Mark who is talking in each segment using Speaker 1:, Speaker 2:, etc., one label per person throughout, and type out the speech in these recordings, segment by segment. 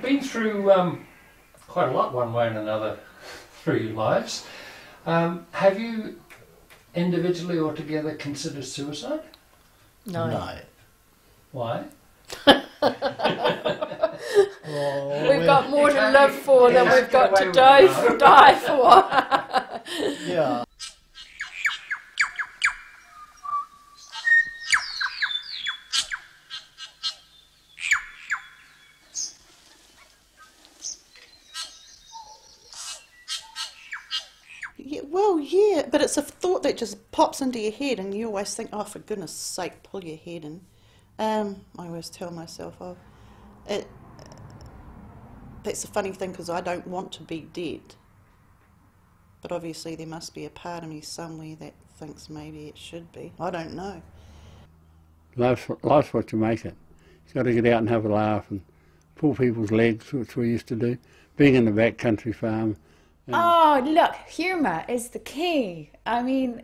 Speaker 1: been through quite a lot one way and another through your lives. Have you individually or together considered suicide?
Speaker 2: No.
Speaker 3: No.
Speaker 1: Why?
Speaker 2: We've got more to live for than we've got to die for.
Speaker 3: Yeah.
Speaker 4: Yeah, but it's a thought that just pops into your head, and you always think, oh, for goodness sake, pull your head in. I always tell myself, that's the funny thing, because I don't want to be dead. But obviously there must be a part of me somewhere that thinks maybe it should be. I don't know.
Speaker 5: Life's what you make it. You've got to get out and have a laugh and pull people's legs, which we used to do. Being in the backcountry farm.
Speaker 2: Oh, look, humour is the key. I mean,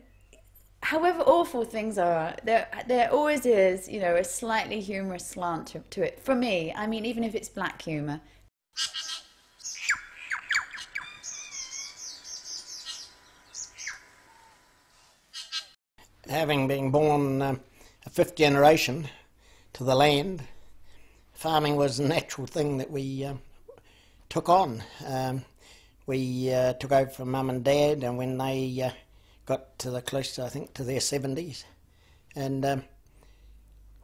Speaker 2: however awful things are, there always is, you know, a slightly humorous slant to it. For me, I mean, even if it's black humour.
Speaker 3: Having been born a fifth generation to the land, farming was a natural thing that we took on. We took over from Mum and Dad, and when they got to the close, I think, to their 70s, and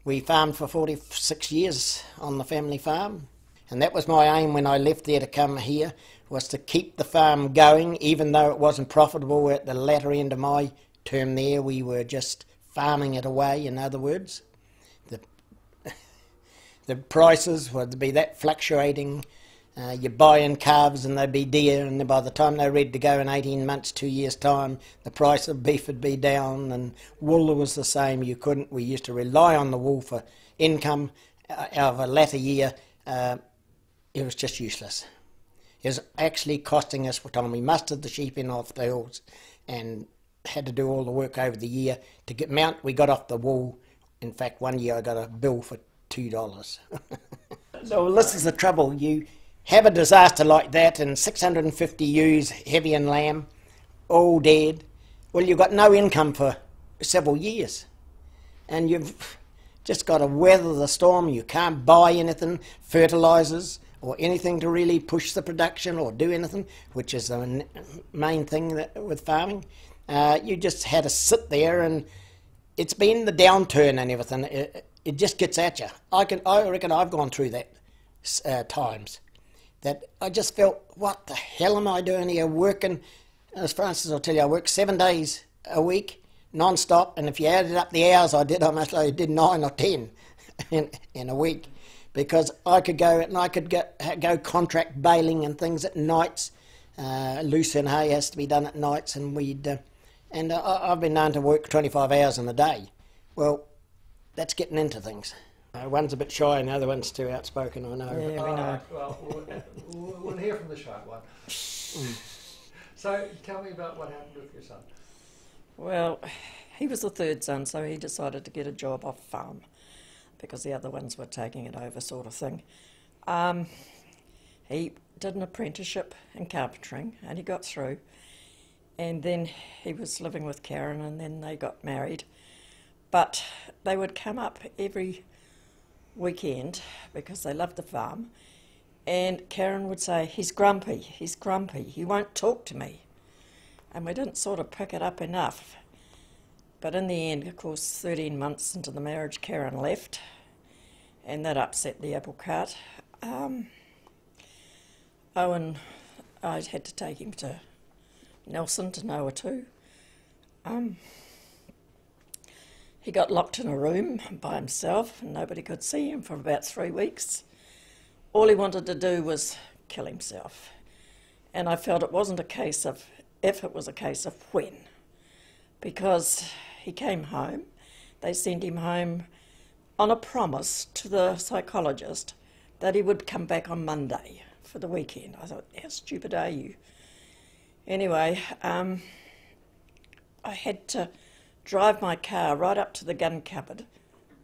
Speaker 3: we farmed for 46 years on the family farm, and that was my aim when I left there to come here, was to keep the farm going, even though it wasn't profitable. At the latter end of my term there, we were just farming it away. In other words, the prices would be that fluctuating. You buy in calves and they'd be dear, and by the time they're ready to go in 18 months, 2 years' time, the price of beef would be down, and wool was the same. We used to rely on the wool for income. Of a latter year, it was just useless. It was actually costing us for time. We mustered the sheep in off the hills and had to do all the work over the year to get mount. We got off the wool. In fact, one year I got a bill for $2. So this is the trouble. You have a disaster like that, and 650 ewes, heavy and lamb, all dead. Well, you've got no income for several years, and you've just got to weather the storm. You can't buy anything, fertilisers or anything to really push the production or do anything, which is the main thing with farming. You just had to sit there, and it's been the downturn and everything. It just gets at you. I reckon I've gone through that times. That I just felt, what the hell am I doing here working? As Francis will tell you, I work 7 days a week, non-stop, and if you added up the hours I did, I must say I did 9 or 10 in a week, because I could go and I could go contract baling and things at nights. Lucerne hay has to be done at nights, and I've been known to work 25 hours in a day. Well, that's getting into things. One's a bit shy and the other one's too outspoken, I know.
Speaker 2: Yeah, we know.
Speaker 1: Well, we'll hear from the shy one. So tell me about what happened with your son.
Speaker 6: Well, he was the third son, so he decided to get a job off farm because the other ones were taking it over, sort of thing. He did an apprenticeship in carpentering and he got through, and then he was living with Karen, and then they got married. But they would come up every weekend because they loved the farm, and Karen would say, he's grumpy, he won't talk to me. And we didn't sort of pick it up enough. But in the end, of course, 13 months into the marriage, Karen left, and that upset the apple cart. Owen, I had to take him to Nelson, to Noa. He got locked in a room by himself, and nobody could see him for about 3 weeks. All he wanted to do was kill himself. And I felt it wasn't a case of if, it was a case of when. Because he came home, they sent him home on a promise to the psychologist that he would come back on Monday for the weekend. I thought, how stupid are you? Anyway, I had to drive my car right up to the gun cupboard.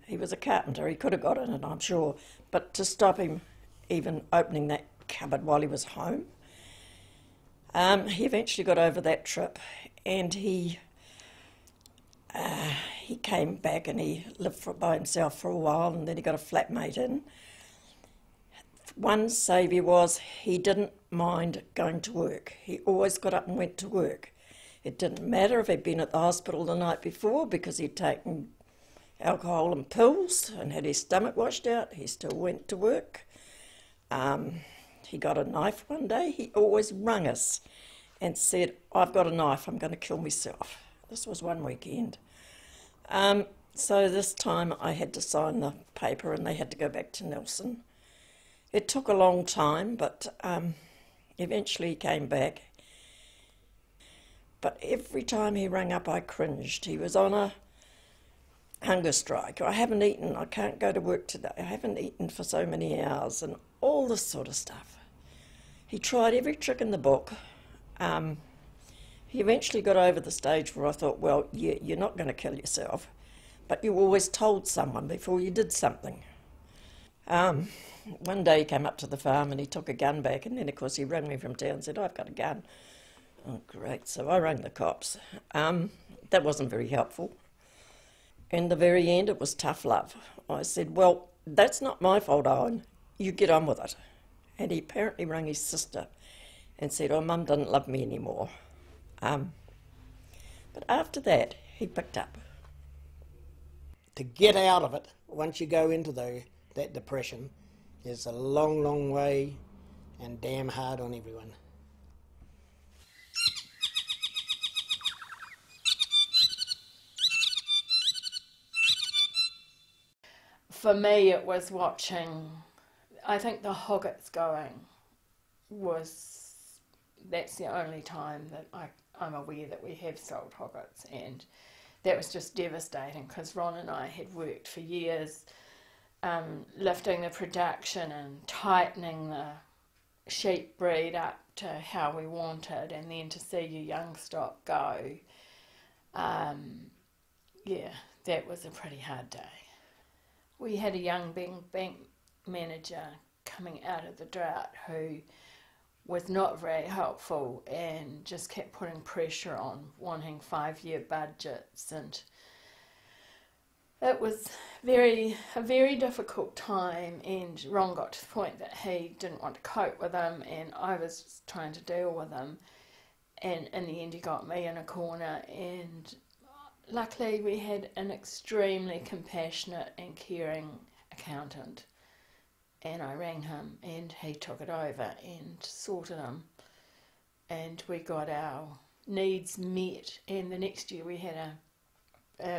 Speaker 6: He was a carpenter, he could have got in it, I'm sure, but to stop him even opening that cupboard while he was home. He eventually got over that trip, and he came back and he lived by himself for a while, and then he got a flatmate in. One saviour was he didn't mind going to work. He always got up and went to work. It didn't matter if he'd been at the hospital the night before because he'd taken alcohol and pills and had his stomach washed out. He still went to work. He got a knife one day. He always rang us and said, "I've got a knife, I'm going to kill myself." This was one weekend. So this time I had to sign the paper and they had to go back to Nelson. It took a long time, but eventually he came back. But every time he rang up, I cringed. He was on a hunger strike. I haven't eaten, I can't go to work today, I haven't eaten for so many hours, and all this sort of stuff. He tried every trick in the book. He eventually got over the stage where I thought, well, you're not going to kill yourself, but you always told someone before you did something. One day he came up to the farm and he took a gun back, and then of course he rang me from town and said, "I've got a gun." Oh, great. So I rang the cops. That wasn't very helpful. In the very end, it was tough love. I said, "Well, that's not my fault, Owen. You get on with it." And he apparently rang his sister and said, "Oh, Mum doesn't love me anymore." But after that, he picked up.
Speaker 3: To get out of it, once you go into that depression, is a long, long way and damn hard on everyone.
Speaker 7: For me, it was watching, I think the Hoggets going that's the only time that I'm aware that we have sold Hoggets, and that was just devastating because Ron and I had worked for years lifting the production and tightening the sheep breed up to how we wanted, and then to see your young stock go, yeah, that was a pretty hard day. We had a young bank manager coming out of the drought who was not very helpful and just kept putting pressure on, wanting 5-year budgets, and it was a very difficult time, and Ron got to the point that he didn't want to cope with him and I was trying to deal with him, and in the end he got me in a corner, and luckily we had an extremely compassionate and caring accountant, and I rang him and he took it over and sorted him, and we got our needs met, and the next year we had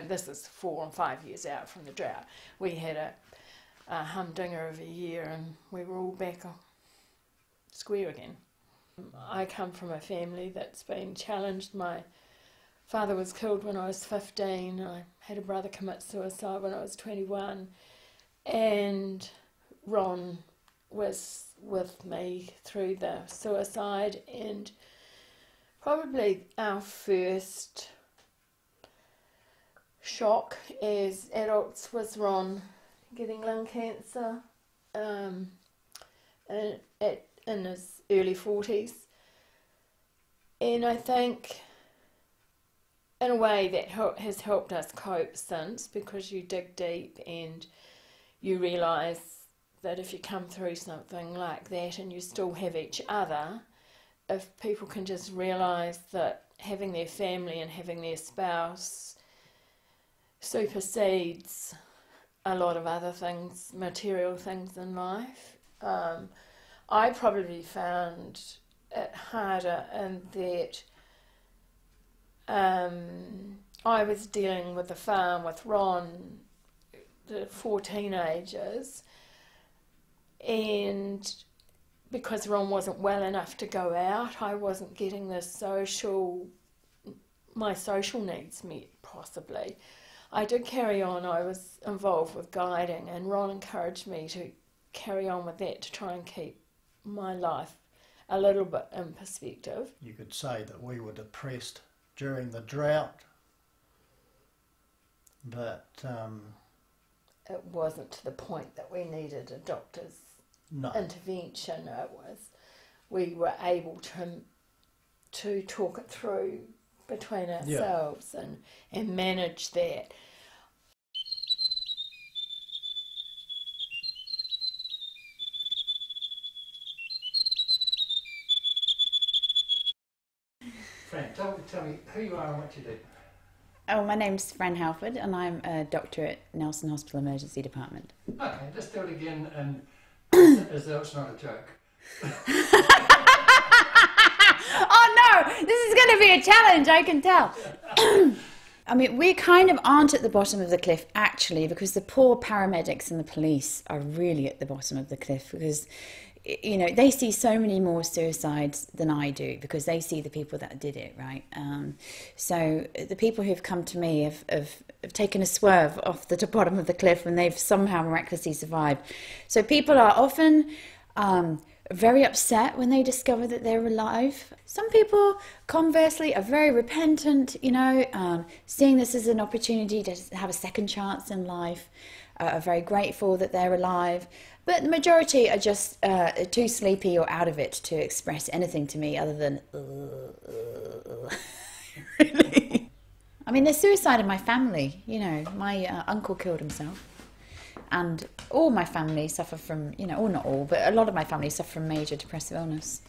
Speaker 7: this is 4 and 5 years out from the drought, we had a humdinger of a year and we were all back square again. I come from a family that's been challenged. My father was killed when I was 15. I had a brother commit suicide when I was 21. And Ron was with me through the suicide, and probably our first shock as adults was Ron getting lung cancer in his early 40s. And I think in a way that has helped us cope since, because you dig deep and you realise that if you come through something like that and you still have each other, if people can just realise that having their family and having their spouse supersedes a lot of other things, material things in life. I probably found it harder in that I was dealing with the farm with Ron, the 4 teenagers, and because Ron wasn't well enough to go out, I wasn't getting my social needs met, possibly. I did carry on. I was involved with guiding, and Ron encouraged me to carry on with that to try and keep my life a little bit in perspective.
Speaker 8: You could say that we were depressed during the drought, but
Speaker 7: it wasn't to the point that we needed a doctor's intervention. We were able to talk it through between ourselves and manage that.
Speaker 1: Fran, tell me who you are and what you do.
Speaker 2: Oh, my name's Fran Halford, and I'm a doctor at Nelson Hospital Emergency Department.
Speaker 1: Okay, let's do it again, and as though it's not a joke.
Speaker 2: Oh no, this is going to be a challenge, I can tell. I mean, we kind of aren't at the bottom of the cliff, actually, because the poor paramedics and the police are really at the bottom of the cliff, because, you know, they see so many more suicides than I do, because they see the people that did it, right? So the people who've come to me have taken a swerve off the bottom of the cliff, and they've somehow miraculously survived. So people are often very upset when they discover that they're alive. Some people, conversely, are very repentant, you know, seeing this as an opportunity to have a second chance in life, are very grateful that they're alive. But the majority are just too sleepy or out of it to express anything to me other than, really. I mean, there's suicide in my family, you know. My uncle killed himself. And all my family suffer from, you know, or not all, but a lot of my family suffer from major depressive illness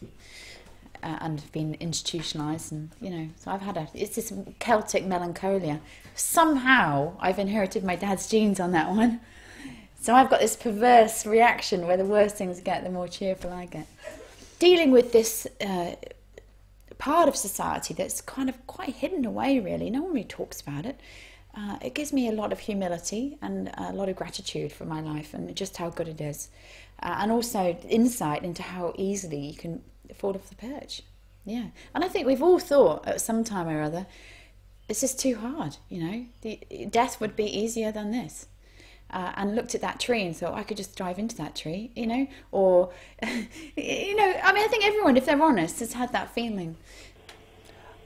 Speaker 2: and have been institutionalised, and, you know, so I've had it's this Celtic melancholia. Somehow I've inherited my dad's genes on that one. So I've got this perverse reaction where the worse things get, the more cheerful I get. Dealing with this part of society that's kind of quite hidden away, really. No one really talks about it. It gives me a lot of humility and a lot of gratitude for my life and just how good it is. And also insight into how easily you can fall off the perch. Yeah. And I think we've all thought at some time or other, it's just too hard, you know. Death would be easier than this. And looked at that tree and thought, I could just drive into that tree, you know. Or, you know, I mean, I think everyone, if they're honest, has had that feeling.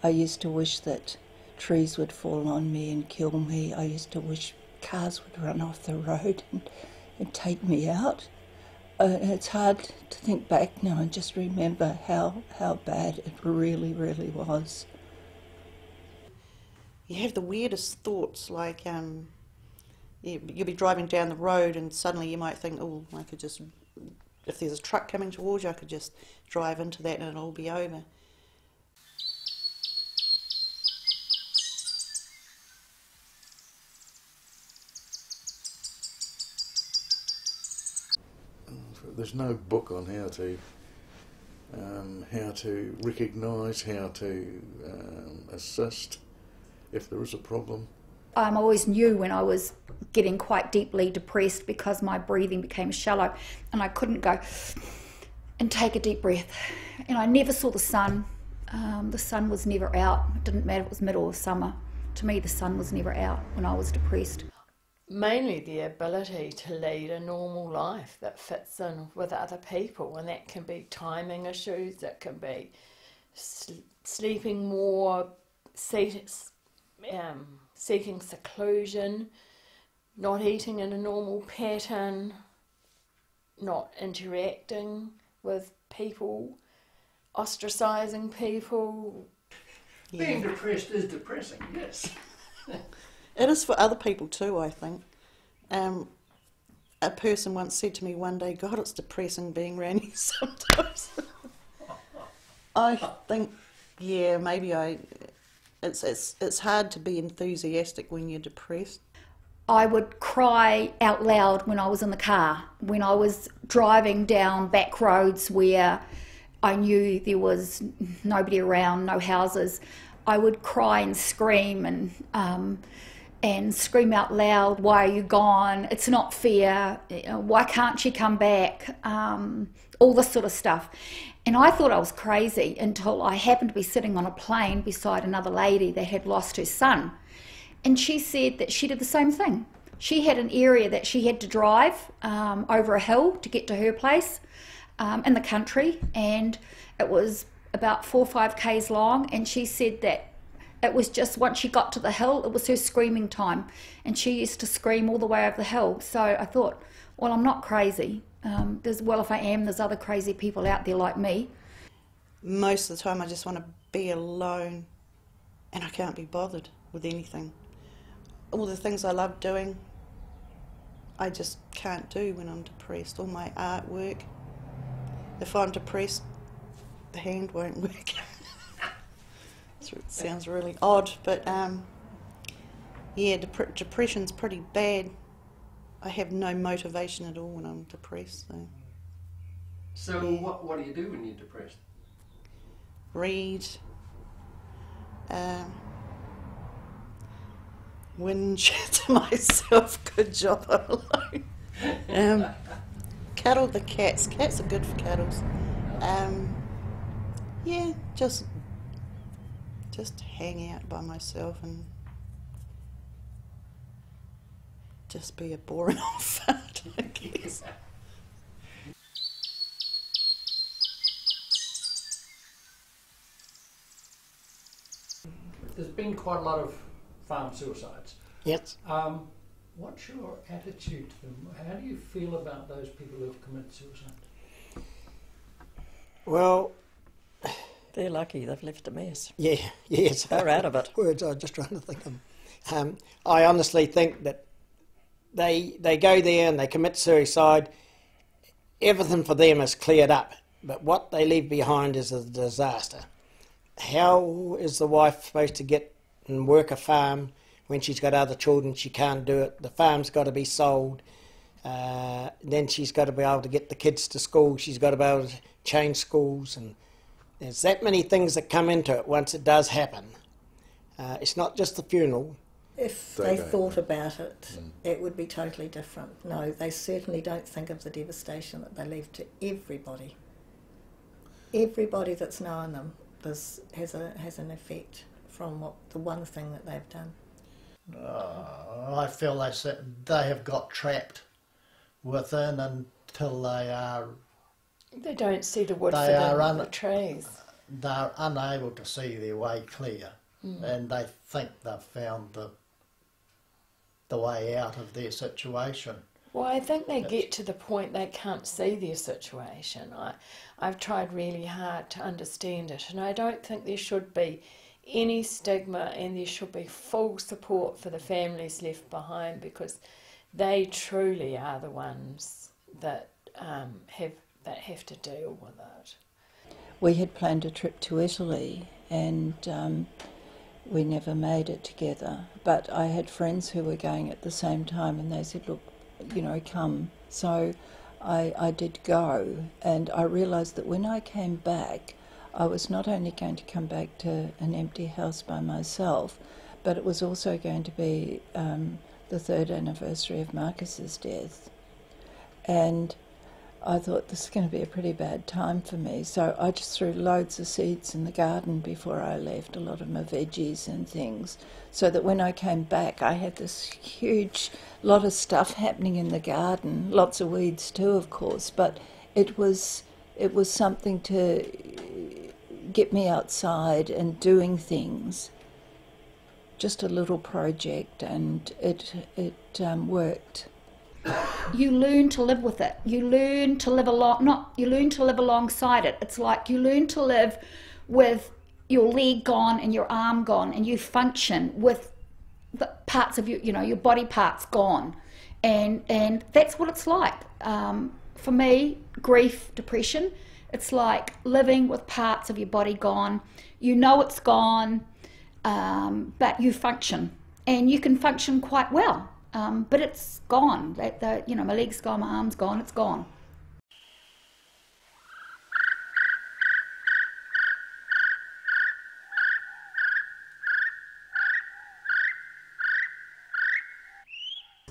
Speaker 9: I used to wish that trees would fall on me and kill me. I used to wish cars would run off the road and take me out. It's hard to think back now and just remember how bad it really, really was.
Speaker 4: You have the weirdest thoughts, like you'll be driving down the road and suddenly you might think, oh, I could just, if there's a truck coming towards you, I could just drive into that and it'll all be over.
Speaker 10: There's no book on how to recognise, how to assist if there is a problem.
Speaker 11: I always knew when I was getting quite deeply depressed because my breathing became shallow and I couldn't go and take a deep breath. And I never saw the sun. The sun was never out. It didn't matter if it was middle or summer. To me, the sun was never out when I was depressed.
Speaker 7: Mainly the ability to lead a normal life that fits in with other people, and that can be timing issues, it can be sleeping more, seeking seclusion, not eating in a normal pattern, not interacting with people, ostracising people.
Speaker 1: Being depressed is depressing, yes.
Speaker 4: It is for other people too, I think. A person once said to me one day, God, it's depressing being around you sometimes. I think, yeah, maybe it's hard to be enthusiastic when you're depressed.
Speaker 11: I would cry out loud when I was in the car, when I was driving down back roads where I knew there was nobody around, no houses. I would cry and scream and scream out loud, why are you gone? It's not fair. Why can't she come back? All this sort of stuff. And I thought I was crazy until I happened to be sitting on a plane beside another lady that had lost her son. And she said that she did the same thing. She had an area that she had to drive over a hill to get to her place in the country. And it was about 4 or 5 k's long. And she said that it was just once she got to the hill, it was her screaming time. And she used to scream all the way over the hill. So I thought, well, I'm not crazy. If I am, there's other crazy people out there like me.
Speaker 4: Most of the time I just want to be alone and I can't be bothered with anything. All the things I love doing, I just can't do when I'm depressed. All my artwork, if I'm depressed, the hand won't work. It sounds really odd, but yeah, depression's pretty bad. I have no motivation at all when I'm depressed.
Speaker 1: So
Speaker 4: yeah.
Speaker 1: what do you do when you're depressed?
Speaker 4: Read, whinge to myself, good job, I'm alone. Cuddle the cats. Cats are good for cuddles. Yeah, just hang out by myself and just be a boring old fart, I guess.
Speaker 1: There's been quite a lot of farm suicides.
Speaker 3: Yes.
Speaker 1: What's your attitude to them? How do you feel about those people who have committed suicide?
Speaker 3: Well,
Speaker 6: they're lucky they've left a mess.
Speaker 3: yeah, yes.
Speaker 6: They're out of it.
Speaker 3: Words I was just trying to think of. I honestly think that they go there and they commit suicide. Everything for them is cleared up, but what they leave behind is a disaster. How is the wife supposed to get and work a farm when she's got other children? She can't do it. The farm's got to be sold. Then she's got to be able to get the kids to school. She's got to be able to change schools, and there's that many things that come into it once it does happen. It's not just the funeral.
Speaker 12: If they thought about it, it would be totally different. No, they certainly don't think of the devastation that they leave to everybody. Everybody that's known them has an effect from the one thing that they've done.
Speaker 8: I feel they have got within until they are...
Speaker 7: They don't see the wood for the trees.
Speaker 8: They're unable to see their way clear, and they think they've found the way out of their situation.
Speaker 7: Well, I think they get to the point they can't see their situation. I've tried really hard to understand it, and I don't think there should be any stigma, and there should be full support for the families left behind, because they truly are the ones that have to deal with it.
Speaker 9: We had planned a trip to Italy, and we never made it together. But I had friends who were going at the same time, and they said, look, come. So I did go, and I realised that when I came back, I was not only going to come back to an empty house by myself, but it was also going to be the 3rd anniversary of Marcus's death. And I thought, this is going to be a pretty bad time for me. So I just threw loads of seeds in the garden before I left, a lot of my veggies and things, so that when I came back I had this huge lot of stuff happening in the garden, lots of weeds too, of course, but it was something to get me outside and doing things. Just a little project, and it worked.
Speaker 11: You learn to live with it. You learn to live you learn to live alongside it. It's like you learn to live with your leg gone and your arm gone, and you function with the parts of your body parts gone, and that's what it's like. For me, grief, depression, it's like living with parts of your body gone. You know it's gone, but you function, and you can function quite well. But it's gone. My leg's gone, my arm's gone, it's gone.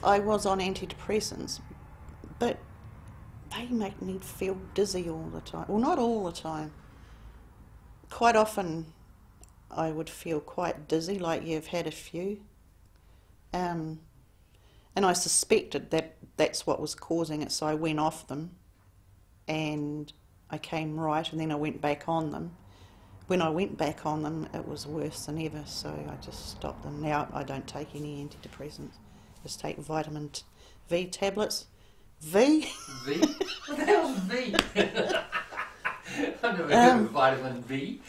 Speaker 4: I was on antidepressants, but they make me feel dizzy all the time. Well, not all the time. Quite often I would feel quite dizzy, like you've had a few. And I suspected that that's what was causing it, so I went off them and I came right, and then I went back on them. When I went back on them, it was worse than ever, so I just stopped them. Now I don't take any antidepressants. Just take vitamin V tablets V?
Speaker 1: V? What the hell's V? I've never heard of vitamin B.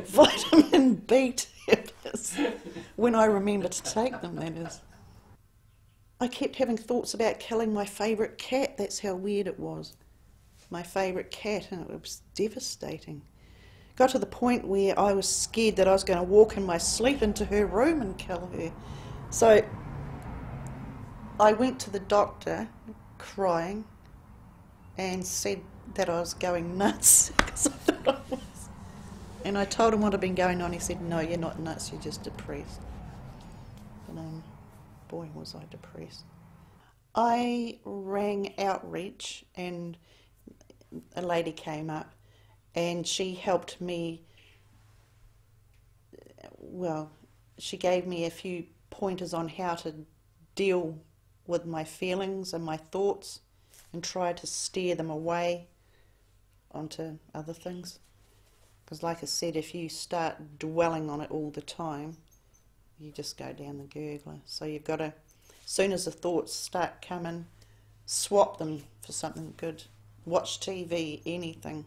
Speaker 4: Vitamin B tablets. When I remember to take them, that is. I kept having thoughts about killing my favourite cat. That's how weird it was. My favourite cat, and it was devastating. Got to the point where I was scared that I was going to walk in my sleep into her room and kill her. So I went to the doctor crying and said that I was going nuts because I thought I was. And I told him what had been going on. He said, no, you're not nuts, you're just depressed. And boy, was I depressed. I rang Outreach and a lady came up and she helped me. Well, she gave me a few pointers on how to deal with my feelings and my thoughts and try to steer them away onto other things. Because like I said, if you start dwelling on it all the time, you just go down the gurgler. So you've got to, as soon as the thoughts start coming, swap them for something good. Watch TV, anything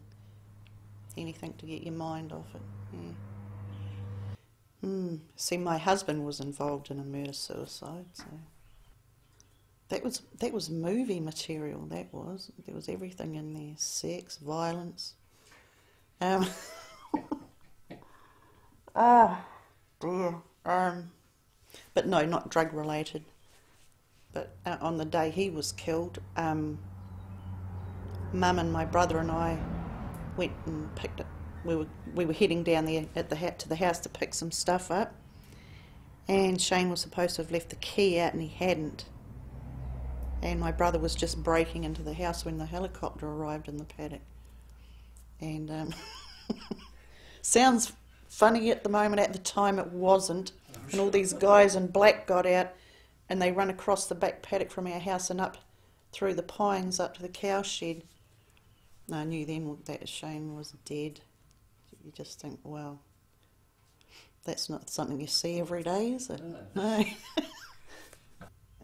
Speaker 4: to get your mind off it. Yeah. See, my husband was involved in a murder-suicide, so that was movie material. There was everything in there: sex, violence. Dear. But no, not drug related. But on the day he was killed, Mum and my brother and I went and picked up. We were heading down there to the house to pick some stuff up, and Shane was supposed to have left the key out and he hadn't. And my brother was just breaking into the house when the helicopter arrived in the paddock. And sounds funny at the moment, at the time it wasn't. And all these guys in black got out and they run across the back paddock from our house and up through the pines up to the cow shed. And I knew then that Shane was dead. You just think, well, that's not something you see every day, is it? No.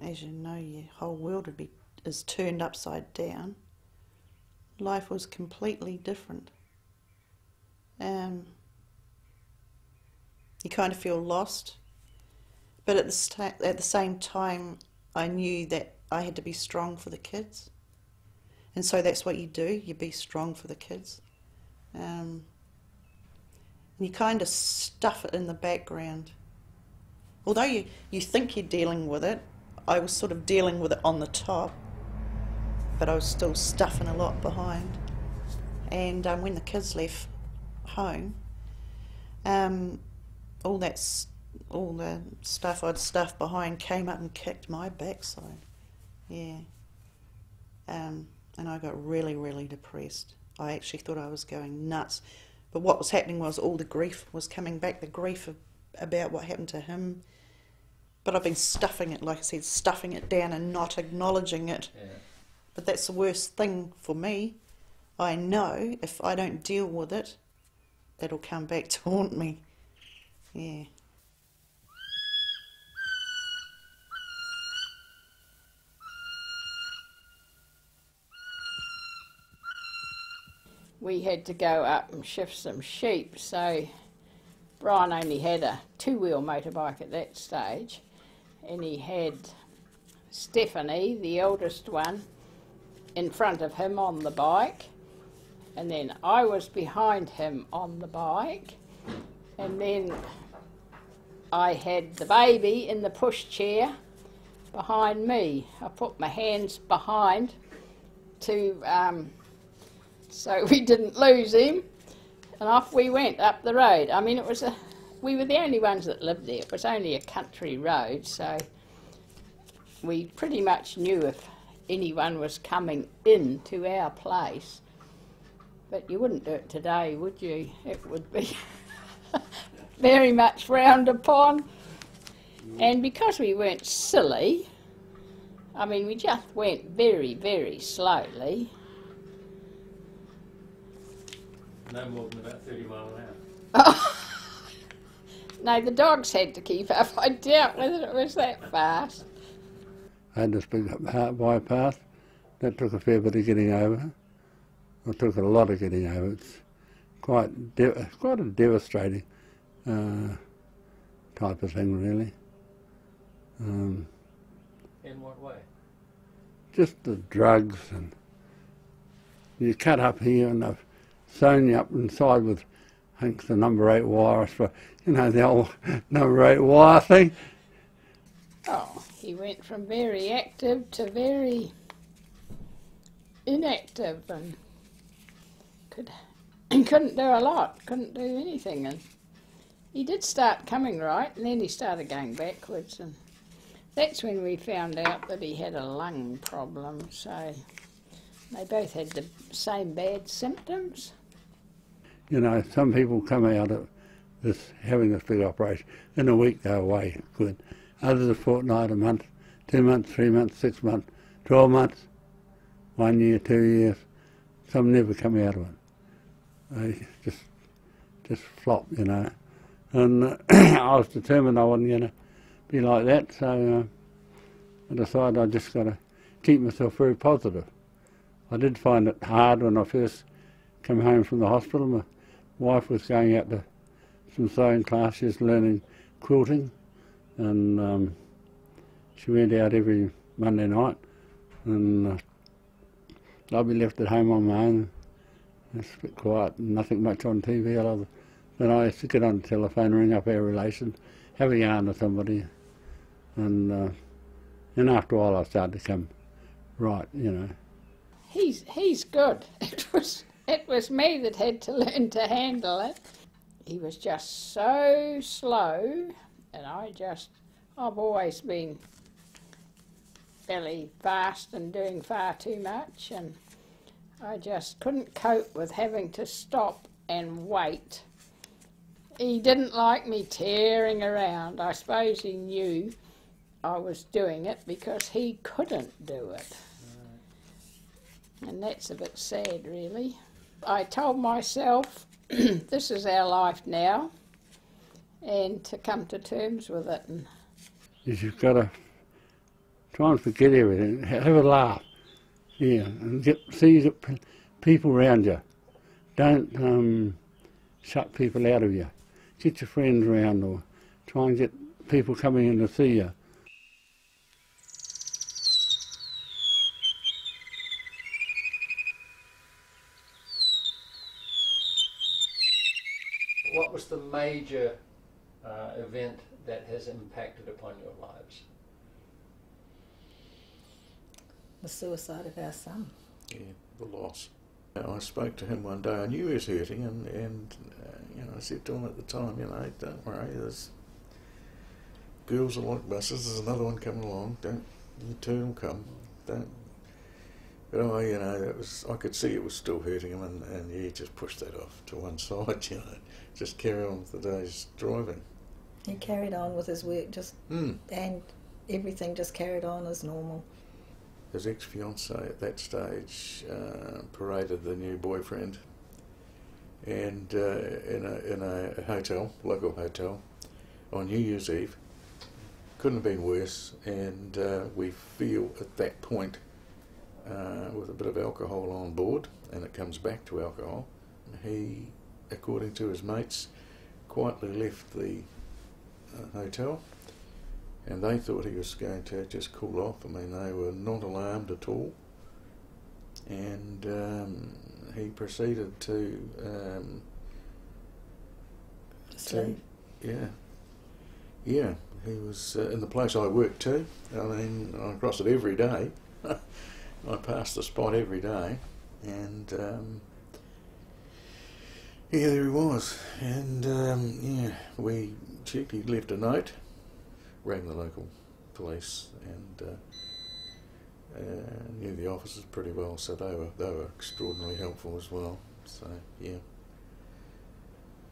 Speaker 4: As you know, your whole world is turned upside down. Life was completely different. You kind of feel lost, but at the same time, I knew that I had to be strong for the kids, and so that's what you do. You be strong for the kids. You kind of stuff it in the background. Although you think you're dealing with it, I was sort of dealing with it on the top, but I was still stuffing a lot behind. And when the kids left home, all the stuff I'd stuffed behind came up and kicked my backside. Yeah. And I got really, really depressed. I actually thought I was going nuts. But what was happening was all the grief was coming back, the grief about what happened to him. But I've been stuffing it, like I said, stuffing it down and not acknowledging it. Yeah. But that's the worst thing for me. I know if I don't deal with it, it'll come back to haunt me. Yeah.
Speaker 7: We had to go up and shift some sheep, so Brian only had a two-wheel motorbike at that stage, and he had Stephanie, the eldest one, in front of him on the bike, and then I was behind him on the bike, and then I had the baby in the pushchair behind me. I put my hands behind to so we didn't lose him, and off we went up the road. I mean, we were the only ones that lived there. It was only a country road, so we pretty much knew if anyone was coming into our place. But you wouldn't do it today, would you? It would be very much frowned upon. And because we weren't silly, I mean, we just went very, very slowly.
Speaker 1: No more than about 30 miles an hour.
Speaker 7: Oh. No, the dogs had to keep up. I doubt whether it was that fast.
Speaker 5: I had this big heart bypass, That took a fair bit of getting over. It took a lot of getting over. It's quite a devastating type of thing, really.
Speaker 1: In what way?
Speaker 5: Just the drugs, and you cut up here and they've sewn you up inside with, I think, the number 8 wire, for, you know, the old number 8 wire thing.
Speaker 7: Oh, he went from very active to very inactive, and couldn't do a lot, couldn't do anything. And he did start coming right, and then he started going backwards, and that's when we found out that he had a lung problem. So they both had the same bad symptoms.
Speaker 5: You know, some people come out of this, having this big operation, in a week they're away good. Others a fortnight, a month, 2 months, 3 months, 6 months, 12 months, 1 year, 2 years. Some never come out of it. They just flop, you know. And I was determined I wasn't going to be like that, so I decided I just got to keep myself very positive. I did find it hard when I first came home from the hospital. My wife was going out to some sewing classes, learning quilting, and she went out every Monday night, and I'd be left at home on my own. It's a bit quiet, nothing much on TV other than I used to get on the telephone, ring up our relations, have a yarn with somebody, and after a while I started to come right, you know.
Speaker 7: He's good. It was me that had to learn to handle it. He was just so slow, and I've always been fairly fast and doing far too much, and I just couldn't cope with having to stop and wait. He didn't like me tearing around. I suppose he knew I was doing it because he couldn't do it. And that's a bit sad, really. I told myself, this is our life now, and to come to terms with it. And
Speaker 5: you've got to try and forget everything, have a laugh, yeah, and see you get people around you. Don't shut people out of you. Get your friends around, or try and get people coming in to see you.
Speaker 1: What was the major event that has impacted upon your lives?
Speaker 12: The suicide of our son.
Speaker 10: Yeah, the loss. I spoke to him one day. I knew he was hurting, and you know, I said to him at the time, you know, don't worry. There's girls are like buses. There's another one coming along. Don't you two will come. Don't. But you know, I could see it was still hurting him, and he just pushed that off to one side. You know, just carry on with the day's driving.
Speaker 12: He carried on with his work, and everything just carried on as normal.
Speaker 10: His ex-fiancée at that stage paraded the new boyfriend, and in a hotel, local hotel, on New Year's Eve. Couldn't have been worse, and we feel at that point, with a bit of alcohol on board, and it comes back to alcohol, he, according to his mates, quietly left the hotel. And they thought he was going to just cool off. I mean, they were not alarmed at all. And he proceeded to
Speaker 12: sleep.
Speaker 10: Yeah. He was in the place I worked too. I mean, I cross it every day. I pass the spot every day, and yeah, there he was. And yeah, we checked. He left a note. Rang the local police, and knew the officers pretty well, so they were extraordinarily helpful as well. So yeah.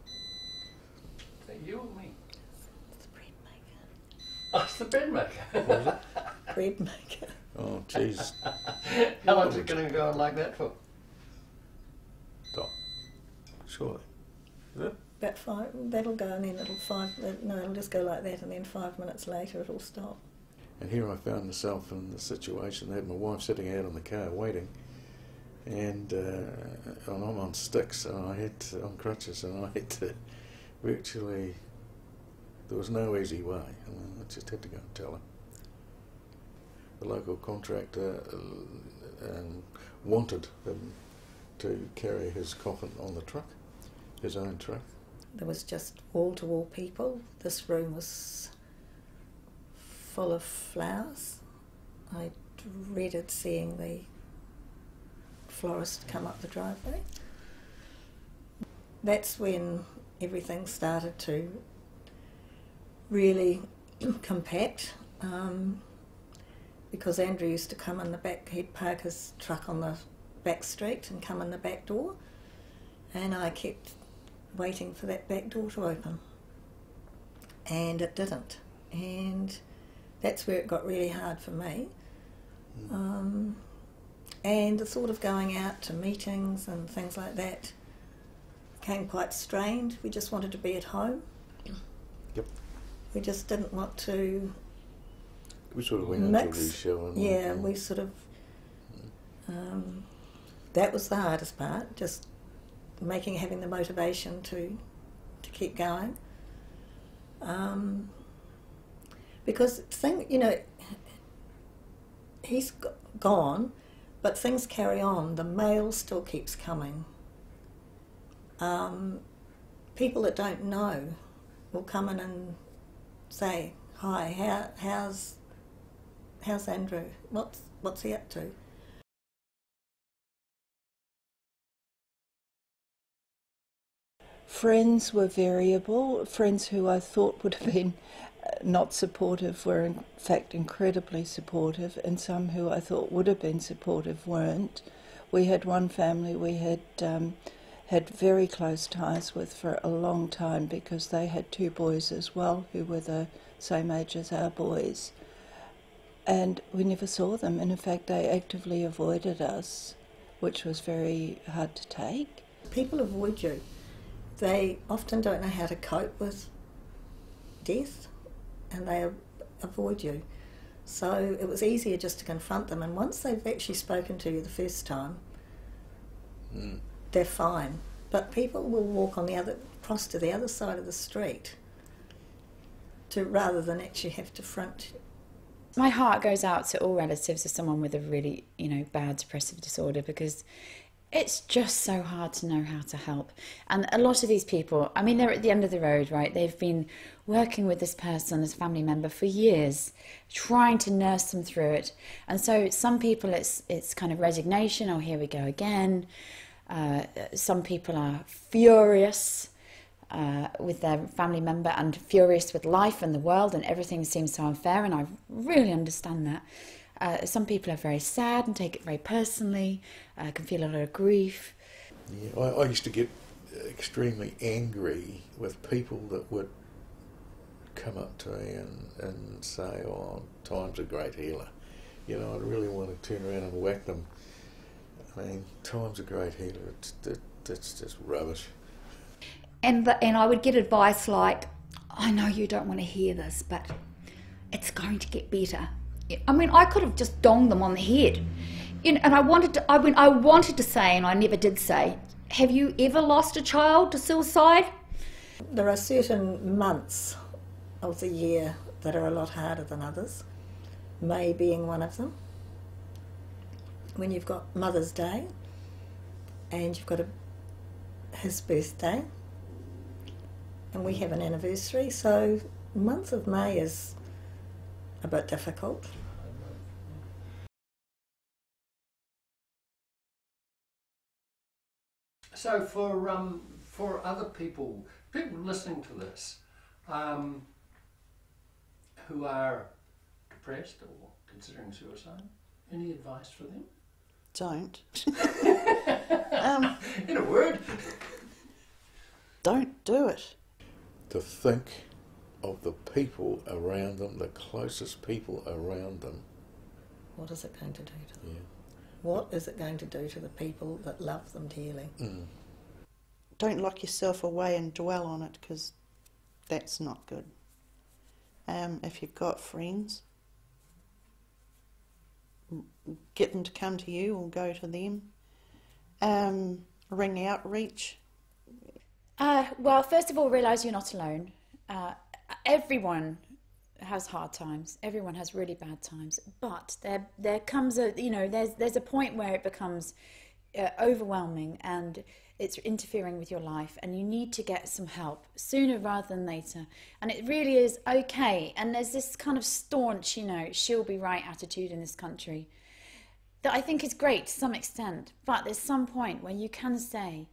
Speaker 1: Is that you or me?
Speaker 12: It's the bread maker.
Speaker 1: Oh, it's the bread maker.
Speaker 10: What was it?
Speaker 12: Bread maker.
Speaker 10: Oh, jeez.
Speaker 1: How long's it going to go on like that for?
Speaker 10: Stop. Surely. Is it?
Speaker 12: About 5, that'll go, and then it'll just go like that, and then 5 minutes later it'll stop.
Speaker 10: And here I found myself in the situation that my wife sitting out in the car waiting, and I'm on sticks, and on crutches, and I had to virtually, there was no easy way. I just had to go and tell her. The local contractor wanted him to carry his coffin on the truck, his own truck.
Speaker 12: There was just wall-to-wall people. This room was full of flowers. I dreaded seeing the florist come up the driveway. That's when everything started to really compact, because Andrew used to come in the back, he'd park his truck on the back street and come in the back door, and I kept waiting for that back door to open, and it didn't, and that's where it got really hard for me. And the thought of going out to meetings and things like that became quite strained. We just wanted to be at home.
Speaker 10: Yep.
Speaker 12: We just didn't want to
Speaker 10: We sort of went
Speaker 12: mix.
Speaker 10: into the show.
Speaker 12: Yeah, we sort of, that was the hardest part, just having the motivation to keep going. Because he's gone, but things carry on. The mail still keeps coming. People that don't know will come in and say, "Hi, how's Andrew? What's he up to?"
Speaker 9: Friends were variable. Friends who I thought would have been not supportive were in fact incredibly supportive, and some who I thought would have been supportive weren't. We had one family we had had very close ties with for a long time because they had two boys as well who were the same age as our boys, and we never saw them, and in fact they actively avoided us, which was very hard to take.
Speaker 12: People avoid you. They often don't know how to cope with death, and they avoid you. So it was easier just to confront them, and once they've actually spoken to you the first time, they're fine. But people will walk across to the other side of the street rather than actually have to front you.
Speaker 2: My heart goes out to all relatives of someone with a really, bad depressive disorder, because it's just so hard to know how to help. And a lot of these people, they're at the end of the road, right? They've been working with this person as a family member for years, trying to nurse them through it. And so some people, it's kind of resignation, oh, here we go again. Some people are furious with their family member and furious with life and the world, and everything seems so unfair, and I really understand that. Some people are very sad and take it very personally, can feel a lot of grief.
Speaker 10: Yeah, I used to get extremely angry with people that would come up to me and say, "Oh, time's a great healer." I'd really want to turn around and whack them. Time's a great healer. That's just rubbish.
Speaker 11: And I would get advice like, "I know you don't want to hear this, but it's going to get better." I could have just donged them on the head, and I wanted to say, and I never did say, "Have you ever lost a child to suicide?"
Speaker 12: There are certain months of the year that are a lot harder than others, May being one of them. When you've got Mother's Day and you've got his birthday, and we have an anniversary, so the month of May is a bit difficult.
Speaker 1: So for other people listening to this, who are depressed or considering suicide, any advice for them?
Speaker 4: Don't.
Speaker 1: In a word.
Speaker 4: Don't do it.
Speaker 10: To think of the people around them, the closest people around them.
Speaker 12: What is it going to do to them?
Speaker 10: Yeah.
Speaker 12: What is it going to do to the people that love them dearly?
Speaker 4: Don't lock yourself away and dwell on it, because that's not good. If you've got friends, get them to come to you or go to them. Ring outreach.
Speaker 2: Well, first of all, realise you're not alone. Everyone has hard times. Everyone has really bad times. But there comes there's a point where it becomes overwhelming and it's interfering with your life, and you need to get some help sooner rather than later. And it really is okay. And there's this kind of staunch, she'll be right attitude in this country that I think is great to some extent. But there's some point where you can say,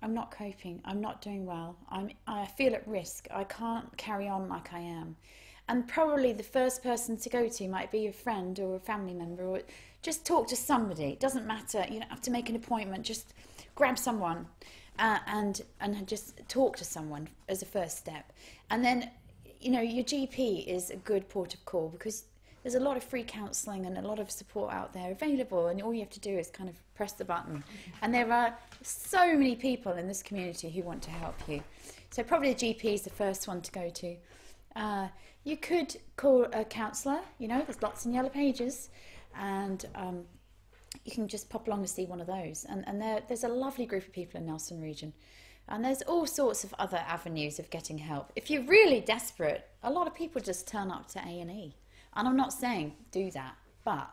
Speaker 2: I'm not coping, I'm not doing well, I feel at risk, I can't carry on like I am. And probably the first person to go to might be a friend or a family member, or just talk to somebody. It doesn't matter, you don't have to make an appointment, just grab someone and just talk to someone as a first step. And then, your GP is a good port of call, because there's a lot of free counselling and a lot of support out there available, and all you have to do is kind of press the button. And there are so many people in this community who want to help you. So probably the GP is the first one to go to. You could call a counsellor, there's lots in Yellow Pages, and you can just pop along and see one of those. And there's a lovely group of people in Nelson region. And there's all sorts of other avenues of getting help. If you're really desperate, a lot of people just turn up to A&E. And I'm not saying do that, but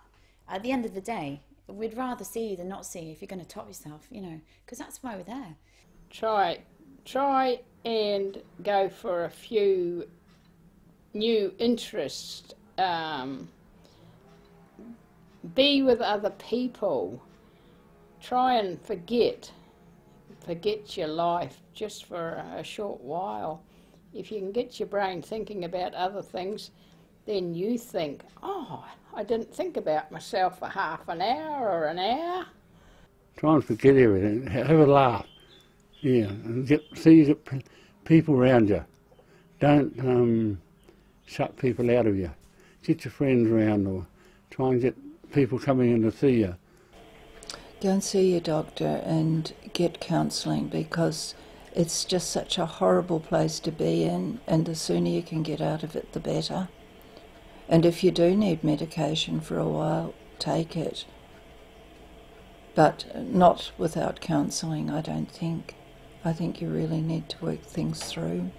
Speaker 2: at the end of the day, we'd rather see you than not see you if you're going to top yourself, because that's why we're there.
Speaker 7: Try and go for a few new interests. Be with other people. Try and forget your life just for a short while. If you can get your brain thinking about other things, then you think, oh, I didn't think about myself for half an hour or an hour.
Speaker 5: Try and forget everything, have a laugh, and get people around you. Don't shut people out of you. Get your friends around, or try and get people coming in to see you.
Speaker 9: Go and see your doctor and get counselling, because it's just such a horrible place to be in, and the sooner you can get out of it, the better. And if you do need medication for a while, take it. But not without counselling, I don't think. I think you really need to work things through.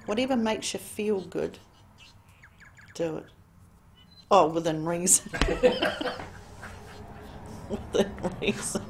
Speaker 4: Whatever makes you feel good, do it. Oh, within reason. Within reason.